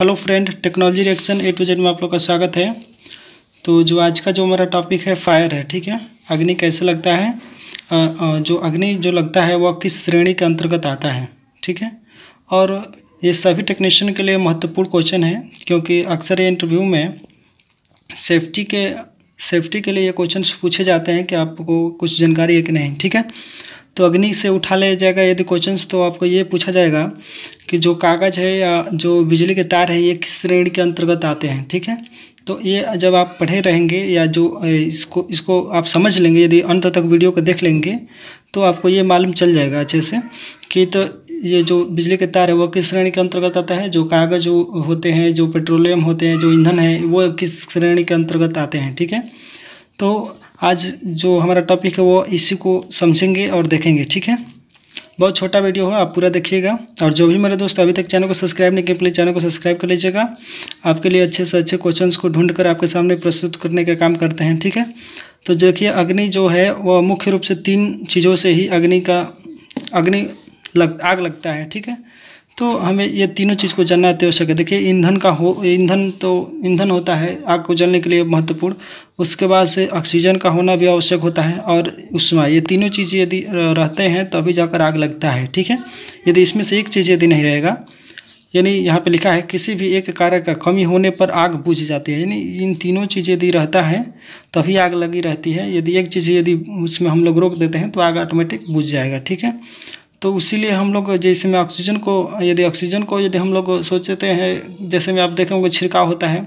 Hello friend, technology reaction A to Z में आप लोग का स्वागत है। तो जो आज का जो हमारा टॉपिक है फायर है, ठीक है। अग्नि कैसे लगता है, जो अग्नि जो लगता है वह किस श्रेणी के अंतर्गत आता है, ठीक है। और ये सभी टेक्नीशियन के लिए महत्वपूर्ण क्वेश्चन है, क्योंकि अक्सर ये इंटरव्यू में सेफ्टी के लिए ये क्वेश्चन पूछे जाते हैं कि आपको कुछ जानकारी है कि नहीं, ठीक है। तो अग्नि से उठा लिया जाएगा यदि क्वेश्चंस, तो आपको ये पूछा जाएगा कि जो कागज़ है या जो बिजली के तार है ये किस श्रेणी के अंतर्गत आते हैं, ठीक है। तो ये जब आप पढ़े रहेंगे या जो इसको आप समझ लेंगे, यदि अंत तक वीडियो को देख लेंगे तो आपको ये मालूम चल जाएगा अच्छे से कि तो ये जो बिजली के तार है वो किस श्रेणी के अंतर्गत आता है, जो कागज़ जो होते हैं, जो पेट्रोलियम होते हैं, जो ईंधन है वो किस श्रेणी के अंतर्गत आते हैं, ठीक है। तो आज जो हमारा टॉपिक है वो इसी को समझेंगे और देखेंगे, ठीक है। बहुत छोटा वीडियो है, आप पूरा देखिएगा। और जो भी मेरे दोस्त अभी तक चैनल को सब्सक्राइब नहीं किए, प्लीज़ चैनल को सब्सक्राइब कर लीजिएगा। आपके लिए अच्छे से अच्छे क्वेश्चन्स को ढूंढकर आपके सामने प्रस्तुत करने का काम करते हैं, ठीक है। तो देखिए, अग्नि जो है वह मुख्य रूप से 3 चीज़ों से ही आग लगता है, ठीक है। तो हमें ये तीनों चीज़ को जानना आवश्यक है। देखिए, ईंधन होता है आग को जलने के लिए महत्वपूर्ण। उसके बाद से ऑक्सीजन का होना भी आवश्यक होता है, और ऊष्मा, ये तीनों चीज़ें यदि रहते हैं तभी जाकर आग लगता है, ठीक है। यदि इसमें से एक चीज़ यदि नहीं रहेगा, यानी यहाँ पे लिखा है किसी भी एक कारक का कमी होने पर आग बुझ जाती है, यानी इन तीनों चीज़ें यदि रहता है तभी आग लगी रहती है। यदि एक चीज़ यदि उसमें हम लोग रोक देते हैं तो आग ऑटोमेटिक बुझ जाएगा, ठीक है। तो इसीलिए हम लोग जैसे में ऑक्सीजन को यदि हम लोग सोचते हैं, जैसे में आप देखे होंगे छिड़काव होता है,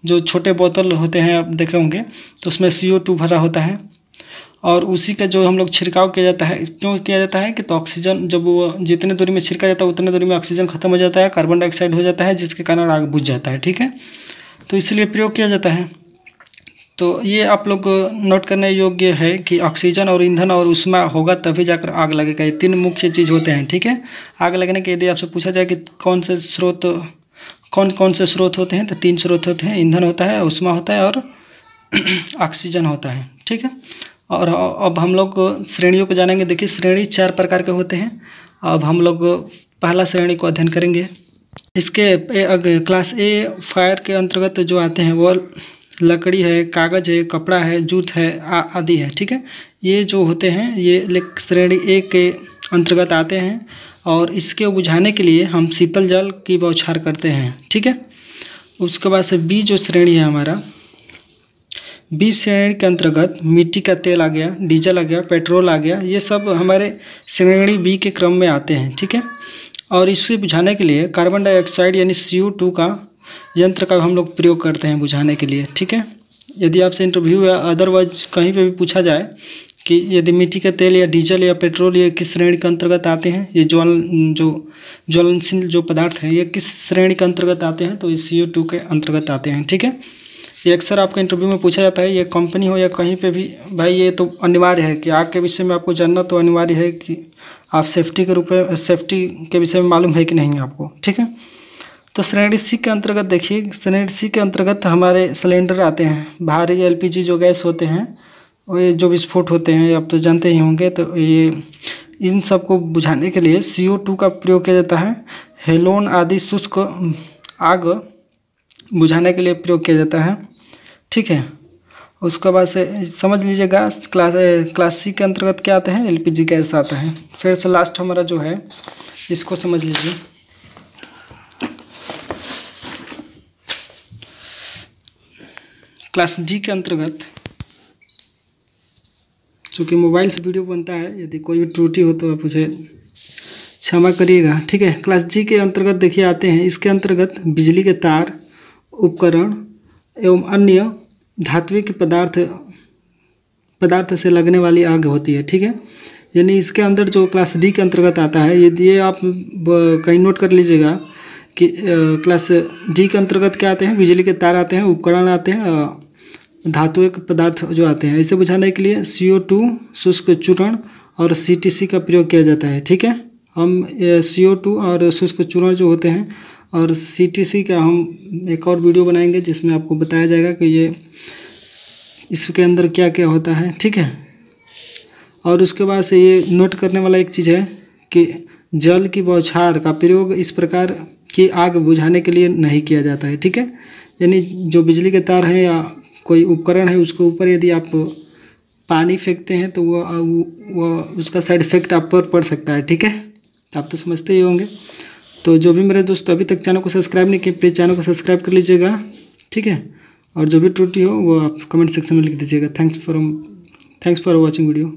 जो छोटे बोतल होते हैं आप देखे होंगे, तो उसमें CO2 भरा होता है, और उसी का जो हम लोग छिड़काव किया जाता है, क्यों किया जाता है कि तो ऑक्सीजन जब वो जितने दूरी में छिड़का जाता है उतने दूरी में ऑक्सीजन खत्म हो जाता है, कार्बन डाइऑक्साइड हो जाता है, जिसके कारण आग बुझ जाता है, ठीक है। तो इसलिए प्रयोग किया जाता है। तो ये आप लोग नोट करने योग्य है कि ऑक्सीजन और ईंधन और ऊष्मा होगा तभी जाकर आग लगेगा। ये 3 मुख्य चीज़ होते हैं, ठीक है। आग लगने के यदि आपसे पूछा जाए कि कौन कौन से स्रोत होते हैं, तो 3 स्रोत होते हैं, ईंधन होता है, ऊष्मा होता है और ऑक्सीजन होता है, ठीक है। और अब हम लोग श्रेणियों को जानेंगे। देखिए, श्रेणी 4 प्रकार के होते हैं। अब हम लोग पहला श्रेणी को अध्ययन करेंगे। इसके क्लास ए फायर के अंतर्गत जो आते हैं वो लकड़ी है, कागज़ है, कपड़ा है, जूट है आदि है, ठीक है। ये जो होते हैं ये श्रेणी ए के अंतर्गत आते हैं, और इसके बुझाने के लिए हम शीतल जल की बौछार करते हैं, ठीक है। उसके बाद से बी जो श्रेणी है हमारा, बी श्रेणी के अंतर्गत मिट्टी का तेल आ गया, डीजल आ गया, पेट्रोल आ गया, ये सब हमारे श्रेणी बी के क्रम में आते हैं, ठीक है। और इससे बुझाने के लिए कार्बन डाइऑक्साइड यानी CO2 का यंत्र का हम लोग प्रयोग करते हैं बुझाने के लिए, ठीक है। यदि आपसे इंटरव्यू या अदरवाइज कहीं पे भी पूछा जाए कि यदि मिट्टी का तेल या डीजल या पेट्रोल ये किस श्रेणी के अंतर्गत आते हैं, ये ज्वलनशील जो पदार्थ हैं ये किस श्रेणी के अंतर्गत आते हैं, तो ये CO2 के अंतर्गत आते हैं, ठीक है। ये अक्सर आपका इंटरव्यू में पूछा जाता है, ये कंपनी हो या कहीं पे भी। भाई ये तो अनिवार्य है कि आग के विषय में आपको जानना तो अनिवार्य है कि आप सेफ्टी के विषय में मालूम है कि नहीं आपको, ठीक है। तो श्रेणी सी के अंतर्गत देखिए, श्रेणी सी के अंतर्गत हमारे सिलेंडर आते हैं, भारी LPG जो गैस होते हैं, वो जो विस्फोट होते हैं आप तो जानते ही होंगे। तो ये इन सब को बुझाने के लिए CO2 का प्रयोग किया जाता है। हेलोन आदि शुष्क आग बुझाने के लिए प्रयोग किया जाता है, ठीक है। उसके बाद से समझ लीजिएगा क्लास सी के अंतर्गत क्या आते हैं, LPG गैस आता है। फिर से लास्ट हमारा जो है इसको समझ लीजिए। क्लास डी के अंतर्गत, चूँकि मोबाइल से वीडियो बनता है, यदि कोई भी त्रुटि हो तो आप उसे क्षमा करिएगा, ठीक है। क्लास जी के अंतर्गत देखिए आते हैं, इसके अंतर्गत बिजली के तार, उपकरण एवं अन्य धात्विक पदार्थ से लगने वाली आग होती है, ठीक है। यानी इसके अंदर जो क्लास डी के अंतर्गत आता है, ये आप कहीं नोट कर लीजिएगा कि क्लास डी के अंतर्गत क्या आते हैं, बिजली के तार आते हैं, उपकरण आते हैं, धात्विक पदार्थ जो आते हैं। इसे बुझाने के लिए CO2 शुष्क चूर्ण और CTC का प्रयोग किया जाता है, ठीक है। हम CO2 और शुष्क चूर्ण जो होते हैं और CTC का हम एक और वीडियो बनाएंगे जिसमें आपको बताया जाएगा कि ये इसके अंदर क्या क्या होता है, ठीक है। और उसके बाद से ये नोट करने वाला एक चीज़ है कि जल की बौछार का प्रयोग इस प्रकार कि आग बुझाने के लिए नहीं किया जाता है, ठीक है। यानी जो बिजली के तार हैं या कोई उपकरण है उसके ऊपर यदि आप पानी फेंकते हैं तो वो उसका साइड इफेक्ट आप पर पड़ सकता है, ठीक है। आप तो समझते ही होंगे। तो जो भी मेरे दोस्तों अभी तक चैनल को सब्सक्राइब नहीं किए, प्लीज़ चैनल को सब्सक्राइब कर लीजिएगा, ठीक है। और जो भी त्रुटि हो वो आप कमेंट सेक्शन में लिख दीजिएगा। Thanks for watching video.